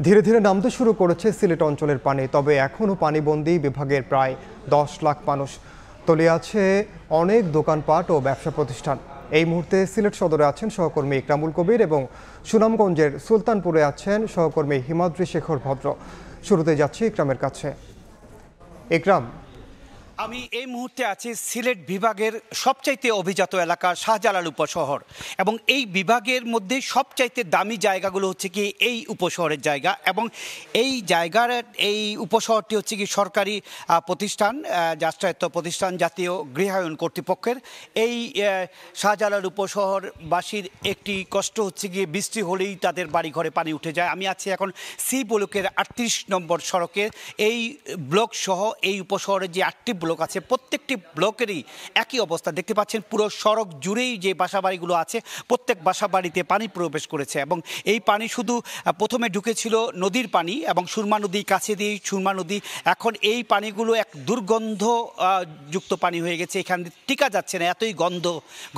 ধীরে ধীরে নামতে শুরু করেছে সিলেট অঞ্চলের পানি, তবে এখনও পানিবন্দী বিভাগের প্রায় 10 লাখ মানুষ। তলিয়ে আছে অনেক দোকানপাট ও ব্যবসা প্রতিষ্ঠান। এই মুহূর্তে সিলেট সদরে আছেন সহকর্মী ইকরামুল কবির এবং সুনামগঞ্জের সুলতানপুরে আছেন সহকর্মী হিমাদ্রি শেখর ভদ্র। শুরুতে যাচ্ছি ইকরামের কাছে। ইকরাম, আমি এই মুহূর্তে আছি সিলেট বিভাগের সবচাইতে অভিজাত এলাকা শাহজালাল উপশহর, এবং এই বিভাগের মধ্যে সবচাইতে দামি জায়গাগুলো হচ্ছে কি এই উপশহরের জায়গা, এবং এই জায়গার এই উপশহরটি হচ্ছে কি সরকারি প্রতিষ্ঠান, রাষ্ট্রায়ত্ত প্রতিষ্ঠান, জাতীয় গৃহায়ন কর্তৃপক্ষের। এই শাহজালাল উপশহরবাসীর একটি কষ্ট হচ্ছে গিয়ে বৃষ্টি হলেই তাদের বাড়ি ঘরে পানি উঠে যায়। আমি আছি এখন সি ব্লকের 38 নম্বর সড়কের এই ব্লক সহ এই উপশহরের যে 8টি ব্লক আছে, প্রত্যেকটি ব্লকেরই একই অবস্থা দেখতে পাচ্ছেন। পুরো সড়ক জুড়েই যে বাসাবাড়িগুলো আছে প্রত্যেক বাসাবাড়িতে পানি প্রবেশ করেছে, এবং এই পানি শুধু প্রথমে ঢুকেছিল নদীর পানি এবং সুরমা নদী কাছে দিয়ে সুরমা নদী, এখন এই পানিগুলো এক দুর্গন্ধ যুক্ত পানি হয়ে গেছে, এখানে টিকা যাচ্ছে না, এতই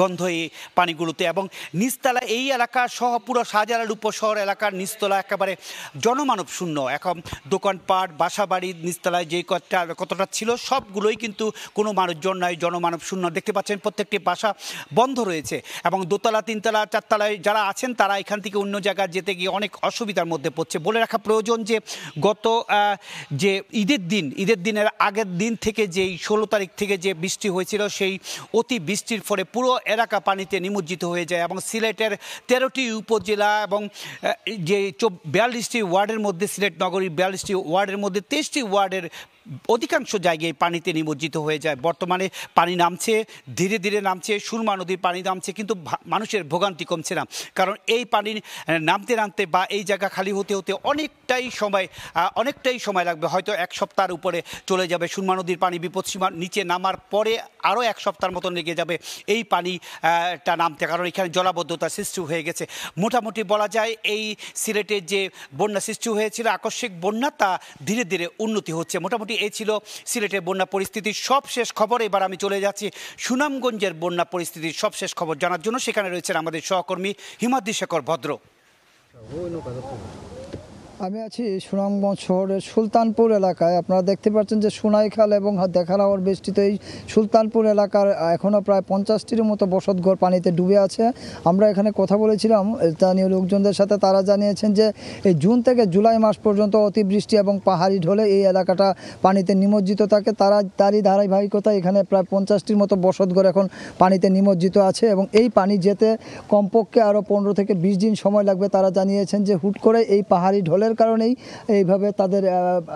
গন্ধ এই পানিগুলোতে। এবং নিচতলা এই এলাকা সহ পুরো শাহজালাল উপশহর এলাকার নিচতলা একেবারে জনমানব শূন্য। এখন দোকানপাট বাসাবাড়ির নিচতলায় যে কতটা ছিল সবগুলোই কিন্তু কোনো মানুষজন নাই, জনমানব শূন্য। দেখতে পাচ্ছেন প্রত্যেকটি বাসা বন্ধ রয়েছে, এবং দোতলা তিনতলা চারতলায় যারা আছেন তারা এখান থেকে অন্য জায়গায় যেতে গিয়ে অনেক অসুবিধার মধ্যে পড়ছে। বলে রাখা প্রয়োজন যে গত যে ঈদের দিনের আগের দিন থেকে যেই 16 তারিখ থেকে যে বৃষ্টি হয়েছিল, সেই অতি বৃষ্টির ফলে পুরো এলাকা পানিতে নিমজ্জিত হয়ে যায়, এবং সিলেটের 13টি উপজেলা এবং যে 42টি ওয়ার্ডের মধ্যে সিলেট নগরীর 42টি ওয়ার্ডের মধ্যে 23টি ওয়ার্ডের অধিকাংশ জায়গায় পানিতে নিমজ্জিত হয়ে যায়। বর্তমানে পানি নামছে, ধীরে ধীরে নামছে, সুরমা নদীর পানি নামছে, কিন্তু মানুষের ভোগান্তি কমছে না। কারণ এই পানি নামতে নামতে বা এই জায়গা খালি হতে হতে অনেকটাই সময় লাগবে, হয়তো 1 সপ্তাহের উপরে চলে যাবে। সুরমা নদীর পানি বিপদসীমার নিচে নামার পরে আরও 1 সপ্তাহের মতন লেগে যাবে এই পানিটা নামতে, কারণ এখানে জলাবদ্ধতা সৃষ্টি হয়ে গেছে। মোটামুটি বলা যায় এই সিলেটের যে বন্যা সৃষ্টি হয়েছিল আকস্মিক বন্যা, তা ধীরে ধীরে উন্নতি হচ্ছে। মোটামুটি এই ছিল সিলেটের বন্যা পরিস্থিতির সবশেষ খবর। এবার আমি চলে যাচ্ছি সুনামগঞ্জের বন্যা পরিস্থিতির সবশেষ খবর জানার জন্য। সেখানে রয়েছেন আমাদের সহকর্মী হিমাদ্রি শেখর ভদ্র। আমি আছি সুনামগঞ্জ শহরের সুলতানপুর এলাকায়। আপনারা দেখতে পাচ্ছেন যে সোনাইখাল এবং দেখালাওয়ার বেষ্টিত এই সুলতানপুর এলাকার এখনও প্রায় 50টির মতো বসতঘর পানিতে ডুবে আছে। আমরা এখানে কথা বলেছিলাম স্থানীয় লোকজনদের সাথে, তারা জানিয়েছেন যে এই জুন থেকে জুলাই মাস পর্যন্ত অতিবৃষ্টি এবং পাহাড়ি ঢলে এই এলাকাটা পানিতে নিমজ্জিত থাকে। তারই ধারাবাহিকতা এখানে প্রায় 50টির মতো বসতঘর এখন পানিতে নিমজ্জিত আছে, এবং এই পানি যেতে কমপক্ষে আরও 15 থেকে 20 দিন সময় লাগবে। তারা জানিয়েছেন যে হুট করে এই পাহাড়ি ঢলের কারণেই এইভাবে তাদের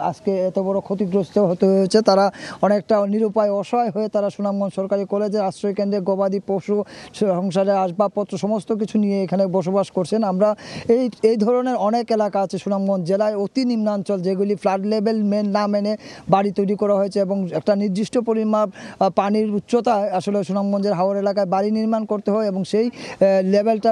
আজকে এত বড় ক্ষতিগ্রস্ত হতে হয়েছে। তারা অনেকটা নিরুপায় অসহায় হয়ে তারা সুনামগঞ্জ সরকারি কলেজের আশ্রয়কেন্দ্রে গবাদি পশু, সংসারের আসবাবপত্র সমস্ত কিছু নিয়ে এখানে বসবাস করছেন। আমরা এই ধরনের অনেক এলাকা আছে সুনামগঞ্জ জেলায়, অতি নিম্নাঞ্চল, যেগুলি ফ্লাড লেভেল না মেনে বাড়ি তৈরি করা হয়েছে, এবং একটা নির্দিষ্ট পরিমাণ পানির উচ্চতায় আসলে সুনামগঞ্জের হাওর এলাকায় বাড়ি নির্মাণ করতে হয়, এবং সেই লেভেলটা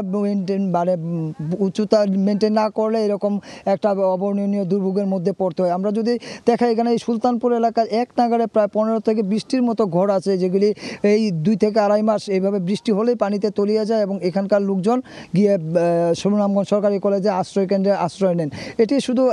উচ্চতা মেনটেন না করলে এরকম একটা অবর্ণনীয় দুর্ভোগের মধ্যে পড়তে হয়। আমরা যদি দেখা এখানে এই সুলতানপুর এলাকার এক নাগারে প্রায় 15 থেকে 20টির মতো ঘর আছে, যেগুলি এই 2 থেকে আড়াই মাস এইভাবে বৃষ্টি হলেই পানিতে তলিয়ে যায়, এবং এখানকার লোকজন গিয়ে সুনামগঞ্জ সরকারি কলেজে আশ্রয়কেন্দ্রে আশ্রয় নেন। এটি শুধু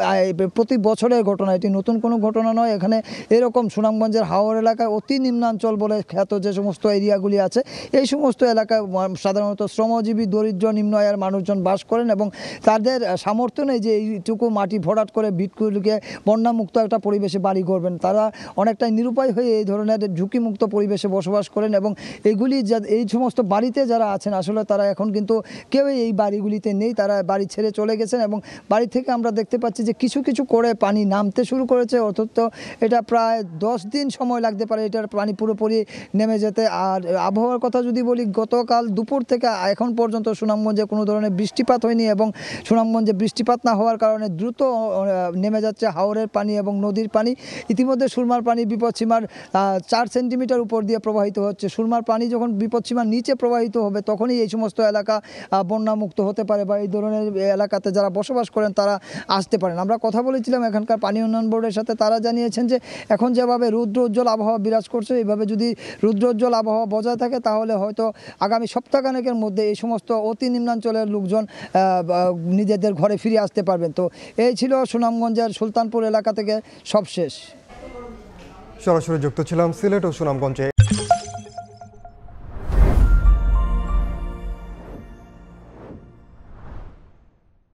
প্রতি বছরের ঘটনা, এটি নতুন কোনো ঘটনা নয়। এখানে এরকম সুনামগঞ্জের হাওর এলাকায় অতি নিম্নাঞ্চল বলে খ্যাত যে সমস্ত এরিয়াগুলি আছে, এই সমস্ত এলাকায় সাধারণত শ্রমজীবী দরিদ্র নিম্ন আয়ের মানুষজন বাস করেন, এবং তাদের সামর্থ্য নেই যে এইটুকু মাটি ভরাট করে ভিটগুলিকে বন্যামুক্ত একটা পরিবেশে বাড়ি করবেন। তারা অনেকটাই নিরুপায় হয়ে এই ধরনের ঝুঁকিমুক্ত পরিবেশে বসবাস করেন, এবং এগুলি এই সমস্ত বাড়িতে যারা আছেন আসলে তারা এখন কিন্তু কেউই এই বাড়িগুলিতে নেই, তারা বাড়ি ছেড়ে চলে গেছেন। এবং বাড়ি থেকে আমরা দেখতে পাচ্ছি যে কিছু কিছু করে পানি নামতে শুরু করেছে, অথচ এটা প্রায় 10 দিন সময় লাগতে পারে এটার পানি পুরোপুরি নেমে যেতে। আর আবহাওয়ার কথা যদি বলি, গতকাল দুপুর থেকে এখন পর্যন্ত সুনামগঞ্জে কোনো ধরনের বৃষ্টিপাত হয়নি, এবং সুনামগঞ্জে বৃষ্টিপাত না হওয়ার কারণে দ্রুত নেমে যাচ্ছে হাওরের পানি এবং নদীর পানি। ইতিমধ্যে সুরমার পানি বিপদসীমার 4 সেন্টিমিটার উপর দিয়ে প্রবাহিত হচ্ছে। সুরমার পানি যখন বিপদসীমার নিচে প্রবাহিত হবে তখনই এই সমস্ত এলাকা বন্যামুক্ত হতে পারে, বা এই ধরনের এলাকাতে যারা বসবাস করেন তারা আসতে পারেন। আমরা কথা বলেছিলাম এখানকার পানি উন্নয়ন বোর্ডের সাথে, তারা জানিয়েছেন যে এখন যেভাবে রুদ্রোজ্জ্বল আবহাওয়া বিরাজ করছে, এইভাবে যদি রুদ্রোজ্জ্বল আবহাওয়া বজায় থাকে তাহলে হয়তো আগামী সপ্তাহখানেকের মধ্যে এই সমস্ত অতি নিম্নাঞ্চলের লোকজন নিজেদের ঘরে ফিরে আসতে পারবেন। তো এই ছিল সুনামগঞ্জের সুলতানপুর এলাকা থেকে সবশেষ। সরাসরি যুক্ত ছিলাম সিলেট ও সুনামগঞ্জে